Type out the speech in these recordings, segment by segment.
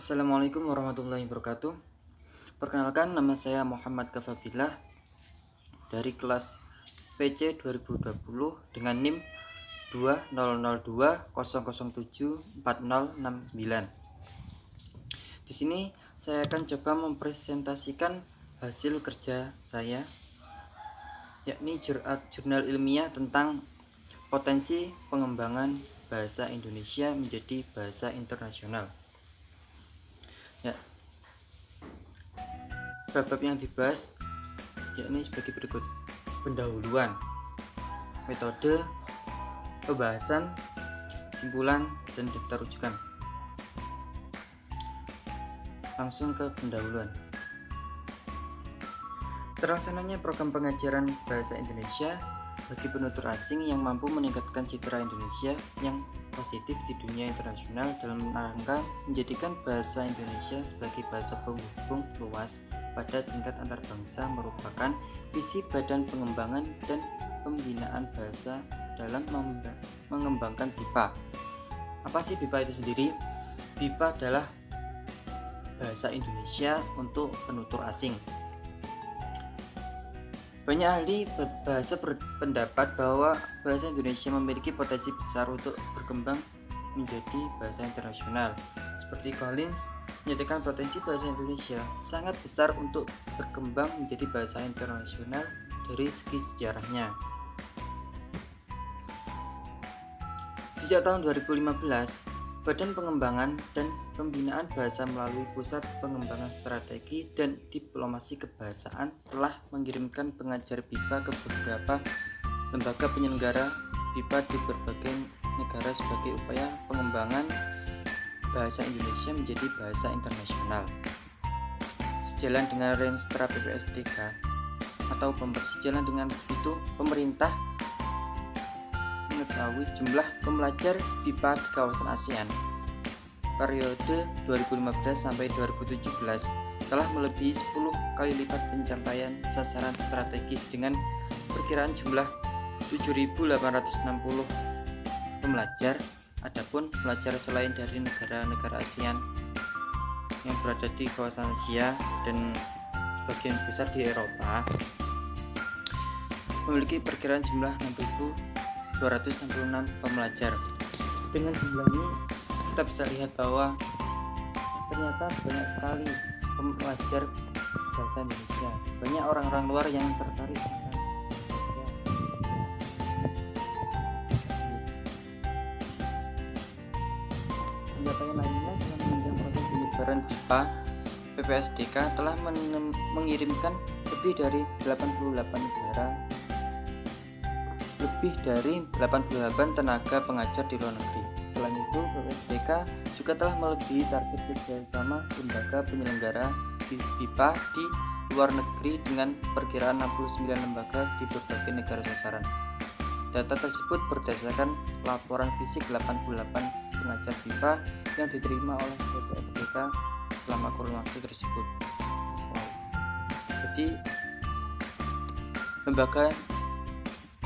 Assalamualaikum warahmatullahi wabarakatuh. Perkenalkan, nama saya Muhammad Kafabillah dari kelas PC 2020 dengan NIM 200200074069. Di sini saya akan coba mempresentasikan hasil kerja saya, yakni jurnal ilmiah tentang potensi pengembangan bahasa Indonesia menjadi bahasa internasional. Ya, bab yang dibahas yakni sebagai berikut: pendahuluan, metode, pembahasan, kesimpulan, dan daftar rujukan. Langsung ke pendahuluan. Terlaksananya program pengajaran bahasa Indonesia bagi penutur asing yang mampu meningkatkan citra Indonesia yang positif di dunia internasional dalam rangka menjadikan bahasa Indonesia sebagai bahasa penghubung luas pada tingkat antar bangsa merupakan visi Badan Pengembangan dan Pembinaan Bahasa dalam mengembangkan BIPA. Apa sih BIPA itu sendiri? BIPA adalah bahasa Indonesia untuk penutur asing. Banyak ahli bahasa berpendapat bahwa bahasa Indonesia memiliki potensi besar untuk berkembang menjadi bahasa internasional. Seperti Collins menyatakan potensi bahasa Indonesia sangat besar untuk berkembang menjadi bahasa internasional dari segi sejarahnya. Sejak tahun 2015, Badan Pengembangan dan Pembinaan Bahasa melalui Pusat Pengembangan Strategi dan Diplomasi Kebahasaan telah mengirimkan pengajar BIPA ke beberapa lembaga penyelenggara BIPA di berbagai negara sebagai upaya pengembangan bahasa Indonesia menjadi bahasa internasional. Sejalan dengan Renstra PPSDK atau sejalan dengan itu, pemerintah mengetahui jumlah pembelajar BIPA di kawasan ASEAN periode 2015 sampai 2017 telah melebihi 10 kali lipat pencapaian sasaran strategis dengan perkiraan jumlah 7.860 pembelajar. Adapun pelajar selain dari negara-negara ASEAN yang berada di kawasan Asia dan bagian besar di Eropa memiliki perkiraan jumlah 6.266 pembelajar. Dengan jumlah ini kita bisa lihat bahwa ternyata banyak sekali pembelajar bahasa Indonesia. Banyak orang-orang luar yang tertarik dengan pencapaian lainnya dalam menunjang proses penyebaran BIPA. PPSDK telah mengirimkan lebih dari 88 tenaga pengajar di luar negeri. Selain itu, PPSDK juga telah melebihi target kerjasama lembaga penyelenggara BIPA di luar negeri dengan perkiraan 69 lembaga di berbagai negara sasaran. Data tersebut berdasarkan laporan fisik 88 pengajar BIPA yang diterima oleh PPSDK selama kurun waktu tersebut. Jadi, lembaga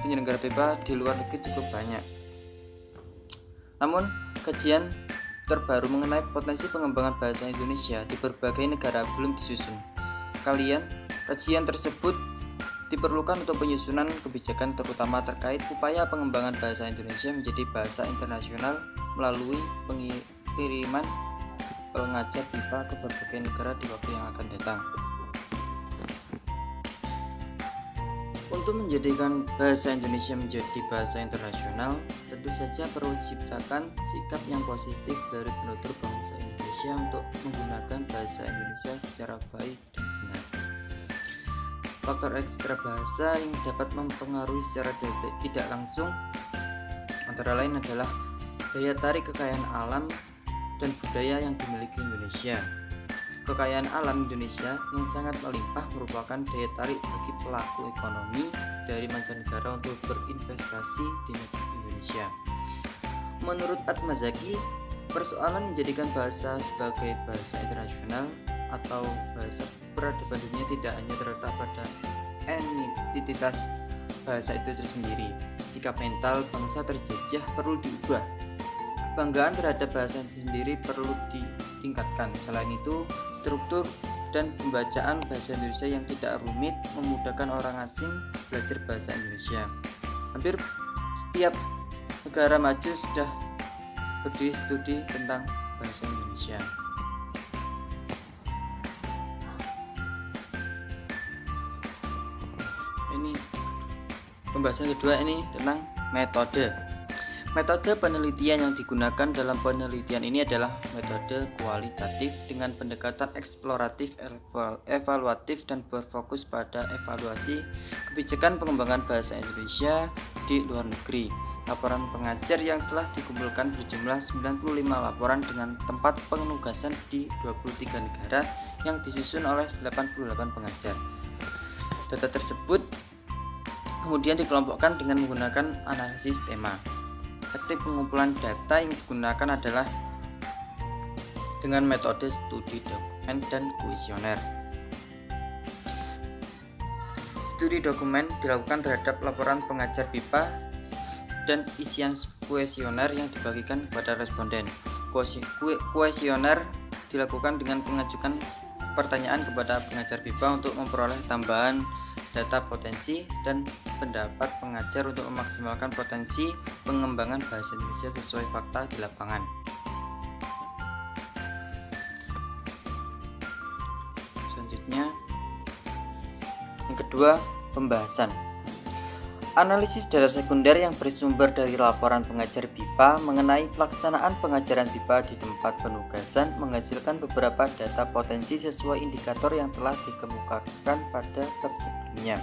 penyelenggara BIPA di luar negeri cukup banyak. Namun, kajian terbaru mengenai potensi pengembangan bahasa Indonesia di berbagai negara belum disusun. Kajian tersebut diperlukan untuk penyusunan kebijakan terutama terkait upaya pengembangan bahasa Indonesia menjadi bahasa internasional melalui pengiriman pengajar BIPA ke berbagai negara di waktu yang akan datang. Untuk menjadikan bahasa Indonesia menjadi bahasa internasional, tentu saja perlu diciptakan sikap yang positif dari penutur bangsa Indonesia untuk menggunakan bahasa Indonesia secara baik dan benar. Faktor ekstra bahasa yang dapat mempengaruhi secara tidak langsung antara lain adalah daya tarik kekayaan alam dan budaya yang dimiliki Indonesia. Kekayaan alam Indonesia yang sangat melimpah merupakan daya tarik bagi pelaku ekonomi dari mancanegara untuk berinvestasi di negeri Indonesia. Menurut Atmazaki, persoalan menjadikan bahasa sebagai bahasa internasional atau bahasa peradaban dunia tidak hanya terletak pada entitas bahasa itu tersendiri. Sikap mental bangsa terjajah perlu diubah. kebanggaan terhadap bahasa sendiri perlu ditingkatkan. Selain itu, struktur dan pembacaan bahasa Indonesia yang tidak rumit memudahkan orang asing belajar bahasa Indonesia. Hampir setiap negara maju sudah berdiri studi tentang bahasa Indonesia. Ini pembahasan kedua ini tentang metode. Metode penelitian yang digunakan dalam penelitian ini adalah metode kualitatif dengan pendekatan eksploratif, evaluatif, dan berfokus pada evaluasi kebijakan pengembangan bahasa Indonesia di luar negeri. Laporan pengajar yang telah dikumpulkan berjumlah 95 laporan dengan tempat penugasan di 23 negara yang disusun oleh 88 pengajar. Data tersebut kemudian dikelompokkan dengan menggunakan analisis tema. Teknik pengumpulan data yang digunakan adalah dengan metode studi dokumen dan kuesioner. Studi dokumen dilakukan terhadap laporan pengajar BIPA dan isian kuesioner yang dibagikan kepada responden. Kuesioner dilakukan dengan mengajukan pertanyaan kepada pengajar BIPA untuk memperoleh tambahan data potensi dan pendapat pengajar untuk memaksimalkan potensi pengembangan bahasa Indonesia sesuai fakta di lapangan. Selanjutnya, yang kedua, pembahasan. Analisis data sekunder yang bersumber dari laporan pengajar BIPA mengenai pelaksanaan pengajaran BIPA di tempat penugasan menghasilkan beberapa data potensi sesuai indikator yang telah dikemukakan pada bab sebelumnya.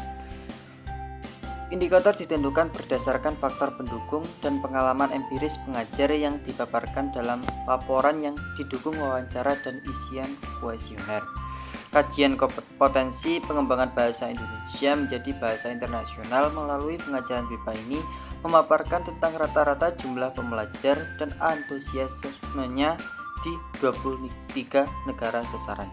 Indikator ditentukan berdasarkan faktor pendukung dan pengalaman empiris pengajar yang dipaparkan dalam laporan yang didukung wawancara dan isian kuesioner. Kajian potensi pengembangan bahasa Indonesia menjadi bahasa internasional melalui pengajaran BIPA ini memaparkan tentang rata-rata jumlah pembelajar dan antusiasmenya di 23 negara sasaran.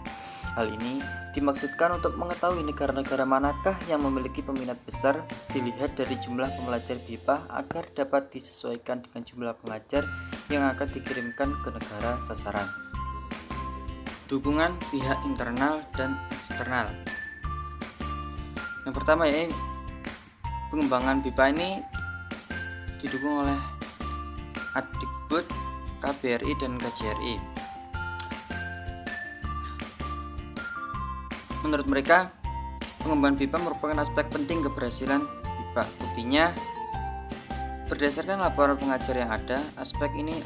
Hal ini dimaksudkan untuk mengetahui negara-negara manakah yang memiliki peminat besar dilihat dari jumlah pembelajar BIPA agar dapat disesuaikan dengan jumlah pengajar yang akan dikirimkan ke negara sasaran. Dukungan pihak internal dan eksternal. Yang pertama ya, pengembangan BIPA ini didukung oleh Adikbud, KBRI, dan KJRI. Menurut mereka, pengembangan BIPA merupakan aspek penting keberhasilan BIPA. Buktinya, berdasarkan laporan pengajar yang ada, aspek ini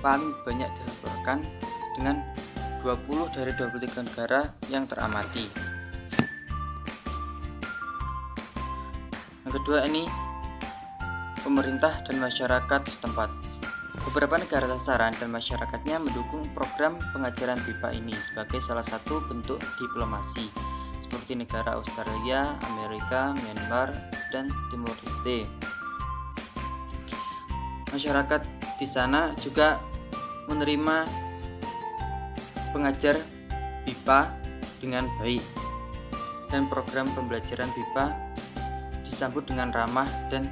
paling banyak dilaporkan dengan 20 dari 23 negara yang teramati. Yang kedua ini pemerintah dan masyarakat setempat. Beberapa negara sasaran dan masyarakatnya mendukung program pengajaran BIPA ini sebagai salah satu bentuk diplomasi, seperti negara Australia, Amerika, Myanmar, dan Timor Leste. Masyarakat di sana juga menerima pengajar BIPA dengan baik, dan program pembelajaran BIPA disambut dengan ramah dan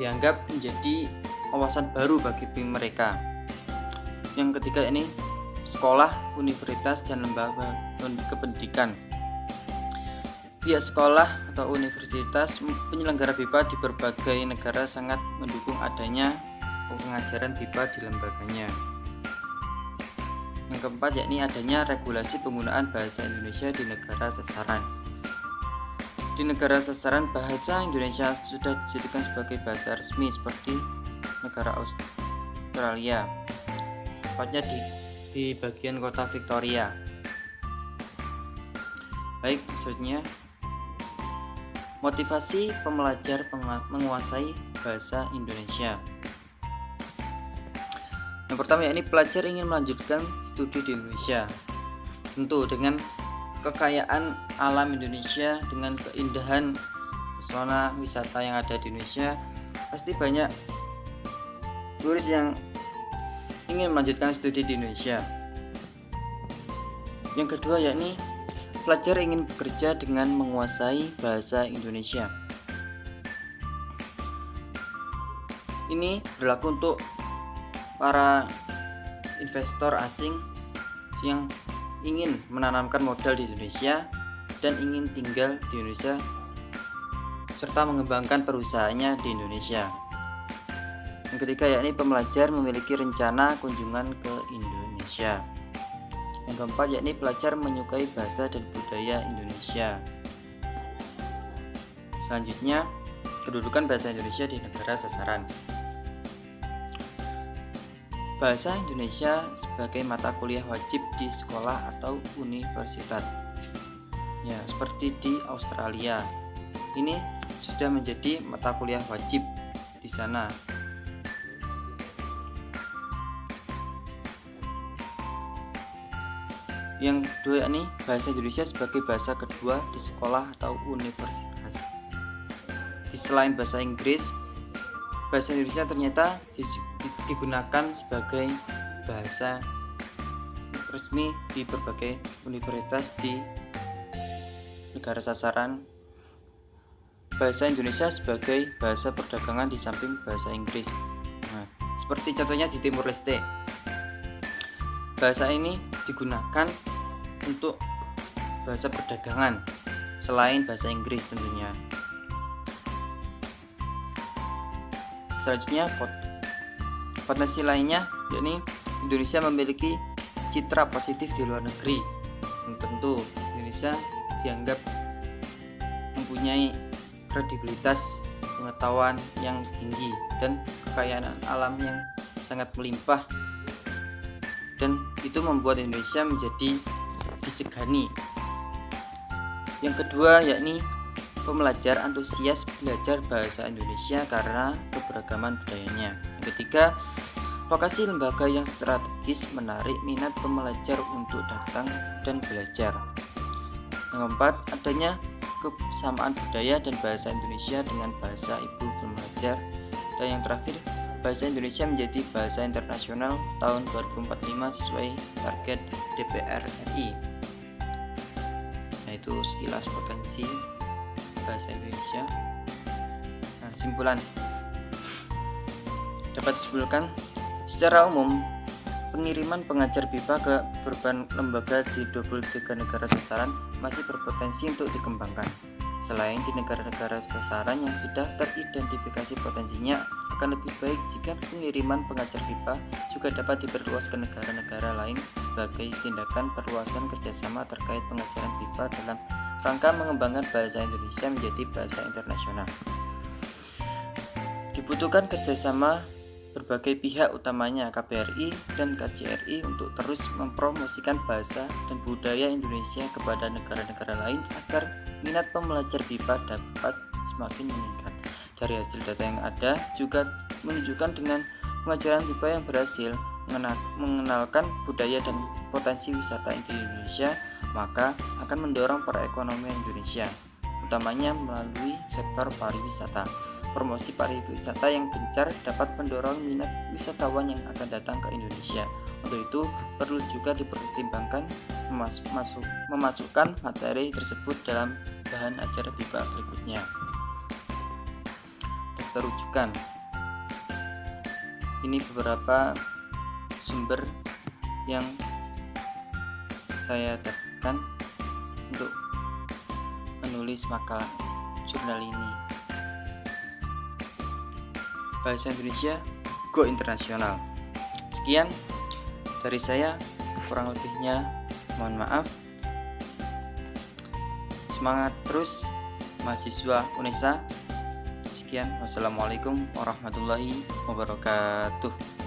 dianggap menjadi wawasan baru bagi mereka. Yang ketiga ini sekolah, universitas, dan lembaga kependidikan. Pihak sekolah atau universitas penyelenggara BIPA di berbagai negara sangat mendukung adanya pengajaran BIPA di lembaganya. Yang keempat yakni adanya regulasi penggunaan bahasa Indonesia di negara sasaran. Di negara sasaran, bahasa Indonesia sudah dijadikan sebagai bahasa resmi seperti negara Australia, tepatnya di bagian kota Victoria. Baik, selanjutnya motivasi pembelajar menguasai bahasa Indonesia. Yang pertama yakni pelajar ingin melanjutkan studi di Indonesia. Tentu dengan kekayaan alam Indonesia, dengan keindahan pesona wisata yang ada di Indonesia, pasti banyak turis yang ingin melanjutkan studi di Indonesia. Yang kedua yakni pelajar ingin bekerja dengan menguasai bahasa Indonesia. Ini berlaku untuk para investor asing yang ingin menanamkan modal di Indonesia dan ingin tinggal di Indonesia serta mengembangkan perusahaannya di Indonesia. Yang ketiga yakni pembelajar memiliki rencana kunjungan ke Indonesia. Yang keempat yakni pelajar menyukai bahasa dan budaya Indonesia. Selanjutnya, kedudukan bahasa Indonesia di negara sasaran. Bahasa Indonesia sebagai mata kuliah wajib di sekolah atau universitas. Ya, seperti di Australia. Ini sudah menjadi mata kuliah wajib di sana. Yang kedua yakni bahasa Indonesia sebagai bahasa kedua di sekolah atau universitas. Di selain bahasa Inggris, bahasa Indonesia ternyata digunakan sebagai bahasa resmi di berbagai universitas di negara sasaran. Bahasa Indonesia sebagai bahasa perdagangan di samping bahasa Inggris. Nah, seperti contohnya di Timur Leste. Bahasa ini digunakan untuk bahasa perdagangan selain bahasa Inggris tentunya. Selanjutnya potensi lainnya yakni Indonesia memiliki citra positif di luar negeri. Tentu Indonesia dianggap mempunyai kredibilitas pengetahuan yang tinggi dan kekayaan alam yang sangat melimpah, dan itu membuat Indonesia menjadi disegani. Yang kedua yakni pembelajar antusias belajar bahasa Indonesia karena keberagaman budayanya. Yang ketiga, lokasi lembaga yang strategis menarik minat pembelajar untuk datang dan belajar. Yang keempat, adanya kesamaan budaya dan bahasa Indonesia dengan bahasa ibu pembelajar. Dan yang terakhir, bahasa Indonesia menjadi bahasa internasional tahun 2045 sesuai target DPR RI. Nah, itu sekilas potensi bahasa Indonesia. Nah, simpulan dapat disimpulkan secara umum pengiriman pengajar BIPA ke beberapa lembaga di 23 negara sasaran masih berpotensi untuk dikembangkan. Selain di negara-negara sasaran yang sudah teridentifikasi potensinya, akan lebih baik jika pengiriman pengajar BIPA juga dapat diperluas ke negara-negara lain sebagai tindakan perluasan kerjasama terkait pengajaran BIPA dalam rangka mengembangkan bahasa Indonesia menjadi bahasa internasional. Dibutuhkan kerjasama berbagai pihak, utamanya KBRI dan KJRI, untuk terus mempromosikan bahasa dan budaya Indonesia kepada negara-negara lain agar minat pembelajar BIPA dapat semakin meningkat. Dari hasil data yang ada juga menunjukkan dengan pengajaran BIPA yang berhasil mengenalkan budaya dan potensi wisata di Indonesia, maka akan mendorong perekonomian Indonesia, utamanya melalui sektor pariwisata. Promosi pariwisata yang gencar dapat mendorong minat wisatawan yang akan datang ke Indonesia. Untuk itu, perlu juga dipertimbangkan memasukkan materi tersebut dalam bahan ajar BIPA berikutnya. Daftar rujukan. Ini beberapa sumber yang saya dapatkan untuk menulis makalah jurnal ini. Bahasa Indonesia go internasional. Sekian dari saya, kurang lebihnya mohon maaf. Semangat terus mahasiswa UNESA. Sekian, wassalamualaikum warahmatullahi wabarakatuh.